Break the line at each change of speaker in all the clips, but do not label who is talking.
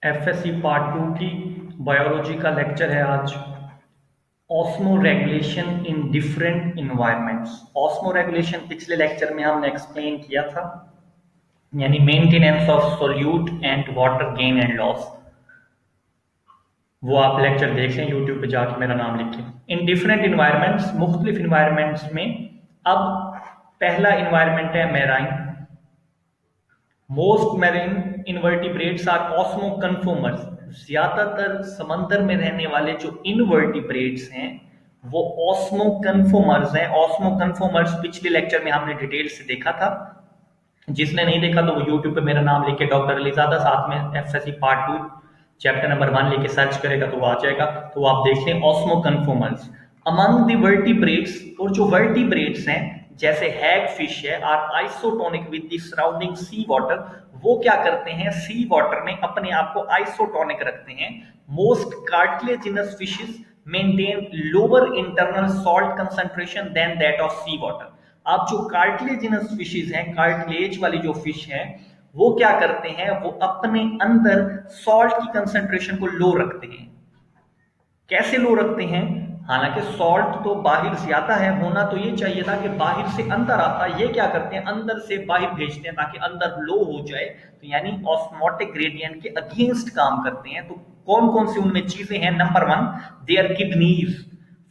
FSc part two की biology का lecture है आज। Osmo regulation in different environments. Osmo regulation पिछले लेक्चर में हमने एक्सप्लेन किया था, यानी maintenance of solute and water gain and loss. वो आप लेक्चर देख लें यूट्यूब पे जाके, मेरा नाम लिख के। इन डिफरेंट इन्वायरमेंट्स, मुख्तलिफ इन्वायरमेंट्स में। अब पहला इन्वायरमेंट है marine. Most marine invertebrates are osmoconformers. ज्यादातर समंदर में रहने वाले जो इनवर्टिब्रेट्स हैं वो ऑस्मो कन्फोमर्स हैं। ऑस्मो कन्फोमर्स पिछले लेक्चर में हमने डिटेल से देखा था। जिसने नहीं देखा तो वो यूट्यूब पे मेरा नाम लिख के डॉक्टर अलीजादा साथ में FSc part two chapter number 1 लिख के सर्च करेगा तो वो आ जाएगा, तो वो आप देख लें osmo conformers. Among the vertebrates, और जो वर्टिब्रेट्स हैं जैसे हैग फिश है, are isotonic with the surrounding sea water. वो क्या करते हैं, सी वाटर में अपने आप को आइसोटोनिक रखते हैं। Most cartilaginous fishes maintain lower internal salt concentration than that of sea water. अब जो कार्टिलेजिनस फिशेज हैं, कार्टिलेज वाली जो फिश है, वो क्या करते हैं, वो अपने अंदर सॉल्ट की कंसंट्रेशन को लो रखते हैं। कैसे लो रखते हैं? हालांकि सॉल्ट तो बाहर ज्यादा है, होना तो ये चाहिए था कि बाहर से अंदर आता। ये क्या करते हैं, अंदर से बाहर भेजते हैं ताकि अंदर लो हो जाए। तो यानी ऑस्मोटिक ग्रेडियंट के अगेंस्ट काम करते हैं। तो कौन कौन सी उनमें चीजें हैं? Number 1, their kidneys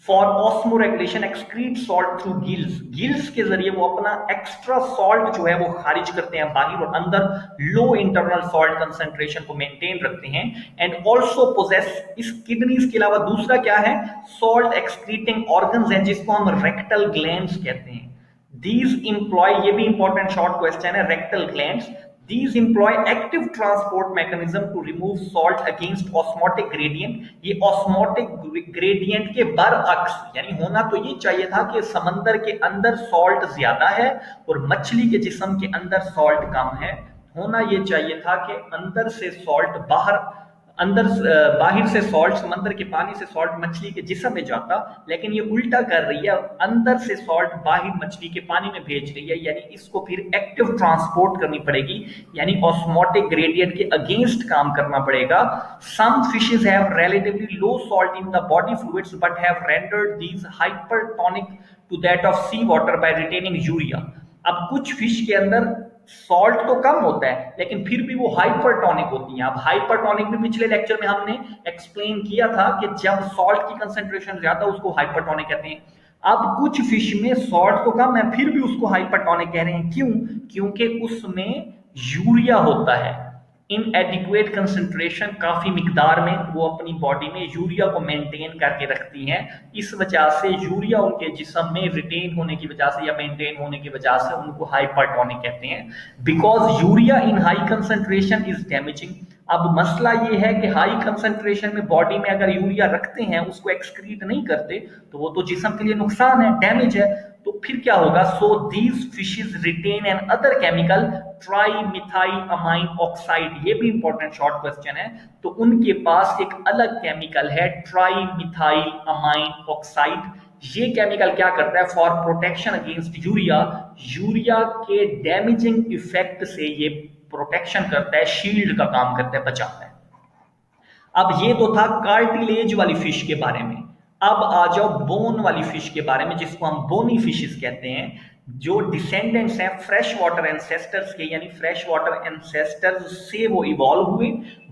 for osmoregulation excrete salt through gills. Gills के जरिए वो अपना एक्स्ट्रा सॉल्ट जो है वो खारिज करते हैं बाहर, और अंदर लो इंटरनल सॉल्ट कंसंट्रेशन को मेंटेन रखते हैं। एंड ऑल्सो पोजेस, इस किडनीज के अलावा दूसरा क्या है, सॉल्ट एक्सक्रीटिंग ऑर्गन्स हैं जिसको हम रेक्टल ग्लैंड्स कहते हैं। दीज इंप्लॉय, ये भी इंपॉर्टेंट शॉर्ट क्वेश्चन है, rectal glands. These employ active transport mechanism to remove salt against osmotic gradient। ये osmotic gradient के बरअक्स, यानी होना तो ये चाहिए था कि समंदर के अंदर सॉल्ट ज्यादा है और मछली के जिस्म के अंदर सॉल्ट कम है। होना ये चाहिए था कि अंदर से सॉल्ट बाहर, बाहर से सॉल्ट, समंदर के पानी से सॉल्ट मछली के जिस्म में जाता, लेकिन ये उल्टा कर रही है। अंदर से सॉल्ट बाहर मछली के पानी में भेज रही है, यानी इसको फिर एक्टिव ट्रांसपोर्ट करनी पड़ेगी, यानी ऑस्मोटिक ग्रेडियंट के अगेंस्ट काम करना पड़ेगा। Some fishes have relatively low salt in the body fluids but have rendered these hypertonic to that of sea water by retaining urea. अब कुछ फिश के अंदर सॉल्ट तो कम होता है लेकिन फिर भी वो हाइपरटोनिक होती हैं। अब हाइपरटोनिक भी पिछले लेक्चर में हमने एक्सप्लेन किया था कि जब सॉल्ट की कंसंट्रेशन ज्यादा उसको हाइपरटोनिक कहते हैं। अब कुछ फिश में सॉल्ट तो कम है फिर भी उसको हाइपरटोनिक कह रहे हैं। क्यों? क्योंकि उसमें यूरिया होता है इन एडिक्वेट कंसंट्रेशन, काफी मिकदार में वो अपनी बॉडी में यूरिया को मेंटेन करके रखती हैं। इस वजह से यूरिया उनके जिस्म में रिटेन होने की वजह से या मेंटेन होने की वजह से उनको हाइपरटोनिक कहते हैं। Because urea in high concentration is damaging. अब मसला ये है कि हाई कंसंट्रेशन में बॉडी में अगर यूरिया रखते हैं, उसको एक्सक्रीट नहीं करते, तो वो तो जिस्म के लिए नुकसान है, डैमेज है। तो फिर क्या होगा? So these fishes retain another chemical, trimethylamine oxide. ये भी इंपॉर्टेंट शॉर्ट क्वेश्चन है। तो उनके पास एक अलग केमिकल है, ट्राई मिथाइल अमाइन ऑक्साइड। ये केमिकल क्या करता है? For protection against urea, urea के डैमेजिंग इफेक्ट से ये प्रोटेक्शन करता है, शील्ड का काम करता है, बचाता है। अब ये तो था कार्टिलेज वाली फिश के बारे में। अब आ जाओ बोन वाली फिश के बारे में, जिसको हम बोनी फिशेस कहते हैं, जो डिसेंडेंट्स हैं फ्रेश वाटर एंसेस्टर्स के, यानी फ्रेश वाटर एंसेस्टर्स से वो इवॉल्व हुए,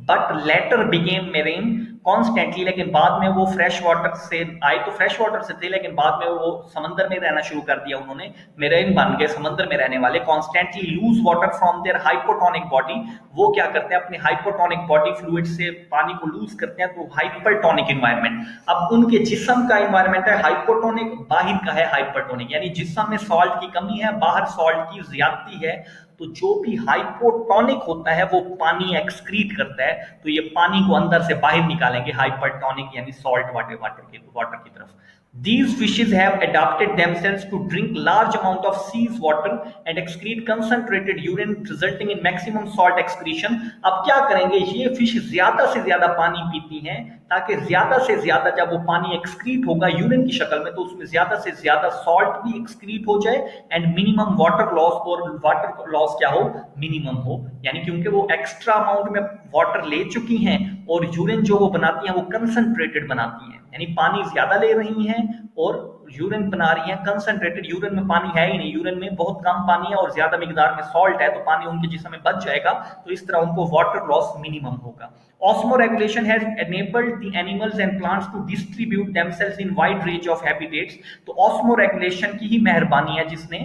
but later became marine constantly. लेकिन बाद में वो फ्रेश वाटर से आए तो फ्रेश वाटर से थे, लेकिन बाद में वो समंदर में रहना शुरू कर दिया उन्होंने, मेरीन बन गए, समंदर में रहने वाले। Constantly lose water from their hypotonic body. वो क्या करते हैं, अपनी हाइपोटोनिक बॉडी फ्लूइड से पानी को लूज करते हैं, तो हाइपरटोनिक इन्वायरमेंट। अब उनके जिस्म का इन्वायरमेंट है हाइपोटोनिक, बाहर का है हाइपरटोनिक, यानी जिस्म में सॉल्ट की कमी है, बाहर सॉल्ट की ज्यादती है। तो जो भी हाइपोटोनिक होता है वो पानी एक्सक्रीट करता है, तो ये पानी को अंदर से बाहर निकालेंगे हाइपरटोनिक, यानी सॉल्ट वाटर की तरफ। These fishes have adapted themselves to drink large amount of sea's water and excrete concentrated urine resulting in maximum salt excretion। अब क्या करेंगे, ये फिश ज्यादा से ज्यादा पानी पीती हैं ताकि ज्यादा से ज्यादा जब वो पानी एक्सक्रीट होगा यूरिन की शक्ल में तो उसमें ज्यादा से ज्यादा सॉल्ट भी एक्सक्रीट हो जाए एंड मिनिमम वाटर लॉस, और वाटर लॉस क्या हो, मिनिमम हो। यानी क्योंकि वो एक्स्ट्रा अमाउंट में वाटर ले चुकी हैं और यूरिन जो वो बनाती हैं वो कंसंट्रेटेड बनाती हैं, यानी पानी ज्यादा ले रही हैं और यूरिन बना रही हैं कंसंट्रेटेड। यूरिन में पानी है ही नहीं, यूरिन में बहुत कम पानी है और ज्यादा मिकदार में सॉल्ट है, तो पानी उनके जिस्म में बच जाएगा, तो इस तरह उनको वाटर लॉस मिनिमम होगा। Osmoregulation has enabled the animals and plants to distribute themselves in wide range of habitats। तो osmoregulation की ही मेहरबानी है जिसने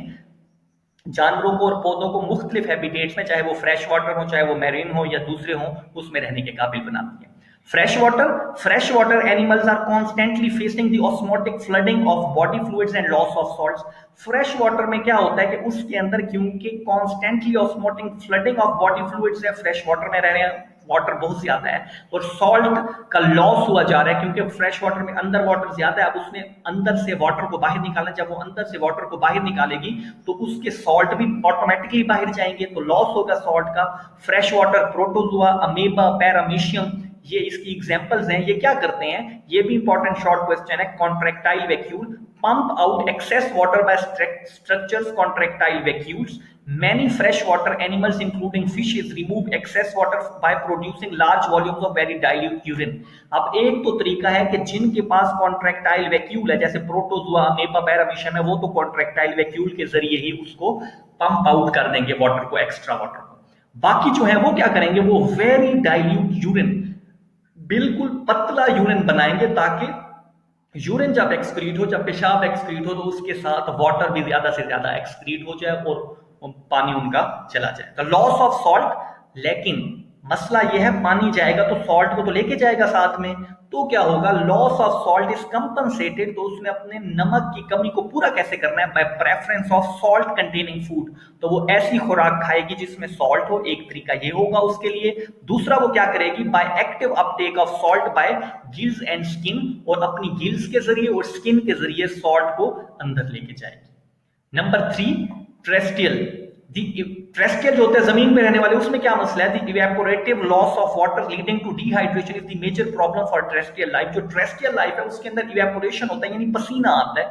जानवरों को और पौधों को मुख्तलिफ हैबिटेट्स में, चाहे वो फ्रेश वाटर हो, चाहे वो मैरीन हो या दूसरे हो, उसमें रहने के काबिल बनाती है। fresh water animals are constantly facing the osmotic flooding of body fluids and loss of salts। Fresh water में क्या होता है कि उसके अंदर क्योंकि constantly osmotic flooding of body fluids है, फ्रेश वाटर में रह रहे हैं, वाटर बहुत ज्यादा है और सॉल्ट का लॉस हुआ जा रहा है क्योंकि फ्रेश वाटर में अंदर वाटर ज्यादा है, अब उसने अंदर से वाटर को बाहर निकालना, जब वो अंदर से वाटर को बाहर निकालेगी तो उसके सॉल्ट भी ऑटोमेटिकली बाहर जाएंगे, तो लॉस होगा सॉल्ट का। Fresh water protozoa, amoeba, paramecium, ये इसकी एग्जांपल्स हैं। ये क्या करते हैं, ये भी इंपॉर्टेंट शॉर्ट क्वेश्चन है। Contractile vacuole pump out excess water bye structures contractile vacuoles. Many freshwater animals, including fishes, remove excess water by producing large volumes of very dilute urine। अब एक तो तरीका है कि जिनके पास कॉन्ट्रैक्टाइल वैक्यूल है, जैसे प्रोटोजुआ, अमीबा, पैरामीशियम है, वो तो कॉन्ट्रैक्टाइल वैक्यूल के जरिए ही उसको पंप आउट कर देंगे वाटर को, एक्स्ट्रा वाटर को। बाकी जो है वो क्या करेंगे, वो वेरी डाइल्यूट यूरिन, बिल्कुल पतला यूरिन बनाएंगे ताकि यूरिन जब एक्सक्रीट हो, जब पेशाब एक्सक्रीट हो, तो उसके साथ वाटर भी ज्यादा से ज्यादा एक्सक्रीट हो जाए और पानी उनका चला जाए। तो लॉस ऑफ सॉल्ट, लेकिन मसला यह है पानी जाएगा तो सॉल्ट को तो लेके जाएगा साथ में, तो क्या होगा, loss of salt is compensated. तो उसने अपने नमक की कमी को पूरा कैसे करना है, bye preference of salt containing food. तो वो ऐसी खुराक खाएगी जिसमें सॉल्ट हो, एक तरीका ये होगा उसके लिए। दूसरा वो क्या करेगी, by active uptake of salt by gills and skin, और अपनी गिल्स के जरिए और स्किन के जरिए सॉल्ट को अंदर लेके जाएगी। Number 3, terrestrial. ट्रेस्टियल जो होते हैं जमीन में रहने वाले, उसमें क्या मसला है, the evaporative loss of water leading to dehydration is the major problem for terrestrial life. जो ट्रेस्टियल लाइफ है उसके अंदर इवेपोरेशन होता है, यानी पसीना आता है।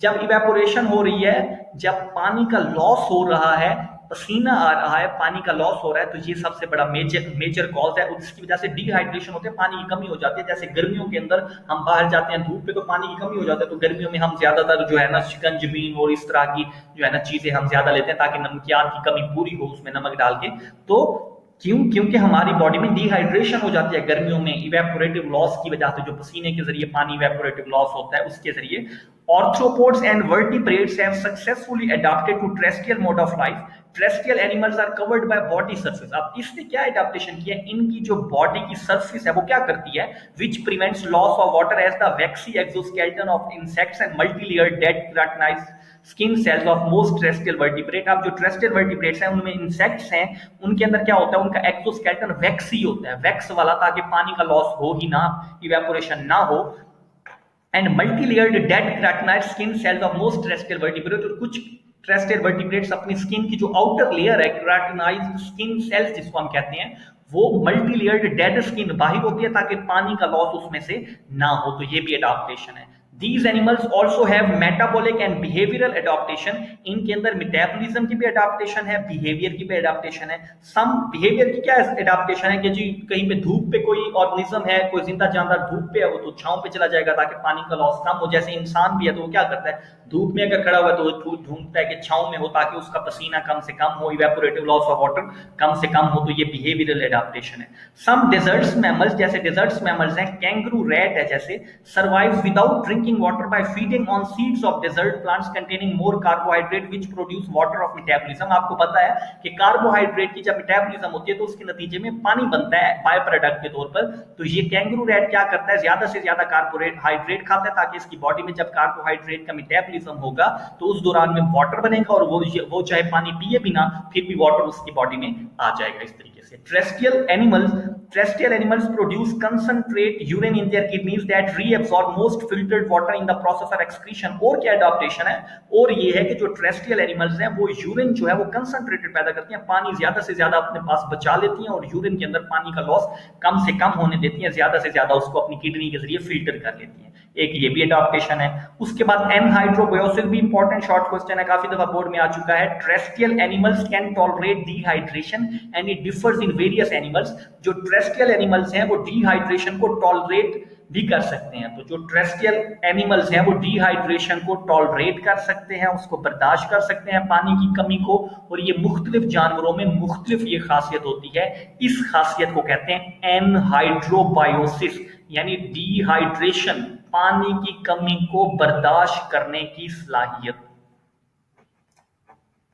जब इवेपोरेशन हो रही है, जब पानी का लॉस हो रहा है, पसीना आ रहा है, पानी का लॉस हो रहा है, तो ये सबसे बड़ा मेजर कॉज है। और इसकी वजह से डिहाइड्रेशन होते हैं, पानी की कमी हो जाती है। जैसे गर्मियों के अंदर हम बाहर जाते हैं धूप पे तो पानी की कमी हो जाती है, तो गर्मियों में हम ज्यादातर जो है ना शिकंजबीन और इस तरह की जो है ना चीजें हम ज्यादा लेते हैं ताकि नमकियात की कमी पूरी हो उसमें नमक डाल के। तो क्योंकि हमारी बॉडी में डिहाइड्रेशन हो जाती है गर्मियों में, इवेपोरेटिव लॉस की वजह से, जो पसीने के जरिए पानी इवेपोरेटिव लॉस होता है उसके जरिए। Arthropods and vertebrates have successfully adapted to terrestrial mode of life। Terrestrial animals are covered by body surface। अब इसने क्या एडाप्टेशन किया, इनकी जो बॉडी की सरफेस है वो क्या करती है, which prevents loss of water as the waxy exoskeleton of insects and multi-layered dead keratinized skin cells of most terrestrial vertebrate. अब जो टेरेस्ट्रियल वर्टिब्रेट्स हैं उनमें इंसेक्ट्स हैं, उनके अंदर क्या होता है, उनका एक्सोस्केलेटन वैक्सी होता है, वैक्स वाला, ताकि पानी का लॉस हो ही ना, इवेपोरेशन ना हो। And multilayered dead keratinised skin cells of most terrestrial vertebrate. और कुछ टेरेस्ट्रियल वर्टिब्रेट्स अपनी स्किन की जो आउटर लेयर है, केराटिनाइज्ड स्किन सेल्स जिसको हम कहते हैं, वो मल्टी लेयर्ड डेड स्किन बाहर होती है ताकि पानी का लॉस उसमें से ना हो। तो ये भी एडाप्टेशन है। These animals also have metabolic and behavioral adaptation। इनके अंदर मेटाबॉलिज्म की भी एडाप्टेशन है, बिहेवियर की भी एडाप्टेशन है। सम बिहेवियर की क्या एडाप्टेशन है कि जी कहीं पे धूप पे कोई ऑर्गेनिज्म है, कोई जिंदा जानवर धूप पे है, वो तो छांव पे चला जाएगा ताकि पानी का लॉस कम हो। जैसे इंसान भी है तो वो क्या करता है, धूप में अगर खड़ा हुआ है तो वो ढूंढता है कि छांव में हो ताकि उसका पसीना कम से कम हो, इवेपोरेटिव लॉस ऑफ वाटर कम से कम हो। तो ये बिहेवियरल एडाप्टेशन है। सम डेजर्ट्स मैमल्स, जैसे डेजर्ट्स मैमल्स हैं, कैंगरू रैट है जैसे, survive without drinking water by feeding on seeds of desert plants containing more carbohydrate which produce water of metabolism। आपको पता है कि कार्बोहाइड्रेट की जब मेटाबॉलिज्म होती है तो उसके नतीजे में पानी बनता है बाय प्रोडक्ट के तौर पर। तो ये कैंगरू रैट क्या करता है, ज्यादा से ज्यादा कार्बोहाइड्रेट खाता है ताकि इसकी बॉडी में जब कार्बोहाइड्रेट का मेटाबॉलिज्म होगा तो उस दौरान में वाटर बनेगा और वो चाहे पानी पिए भी ना फिर भी वाटर उसकी बॉडी में आ जाएगा। इस तरीके से terrestrial animals terrestrial animals produce concentrate urine in their kidneys that reabsorb most filtered water in the process of excretion। और क्या adaptation है, और ये है कि जो terrestrial animals हैं वो यूरिन जो है वो कंसंट्रेटेड पैदा करती हैं, पानी ज्यादा से ज्यादा अपने पास बचा लेती हैं और यूरिन के अंदर पानी का लॉस कम से कम होने देती हैं, ज्यादा से ज्यादा उसको अपनी किडनी के जरिए फिल्टर कर लेती हैं। एक ये भी अडॉप्टेशन है। उसके बाद एनहाइड्रोबायोसिस भी इंपॉर्टेंट शॉर्ट क्वेश्चन है, काफी दफा बोर्ड में आ चुका है। Terrestrial animals can tolerate dehydration and it differs in various animals. जो टेरेस्ट्रियल एनिमल्स हैं वो डिहाइड्रेशन को टॉलरेट भी कर सकते हैं। तो जो टेरेस्ट्रियल एनिमल्स हैं वो डिहाइड्रेशन को टॉलरेट कर सकते हैं, उसको बर्दाश्त कर सकते हैं पानी की कमी को, और ये मुख्तलिफ जानवरों में मुख्तलिफ ये खासियत होती है। इस खासियत को कहते हैं एनहाइड्रोबायोसिस, यानी डिहाइड्रेशन, पानी की कमी को बर्दाश्त करने की सलाहियत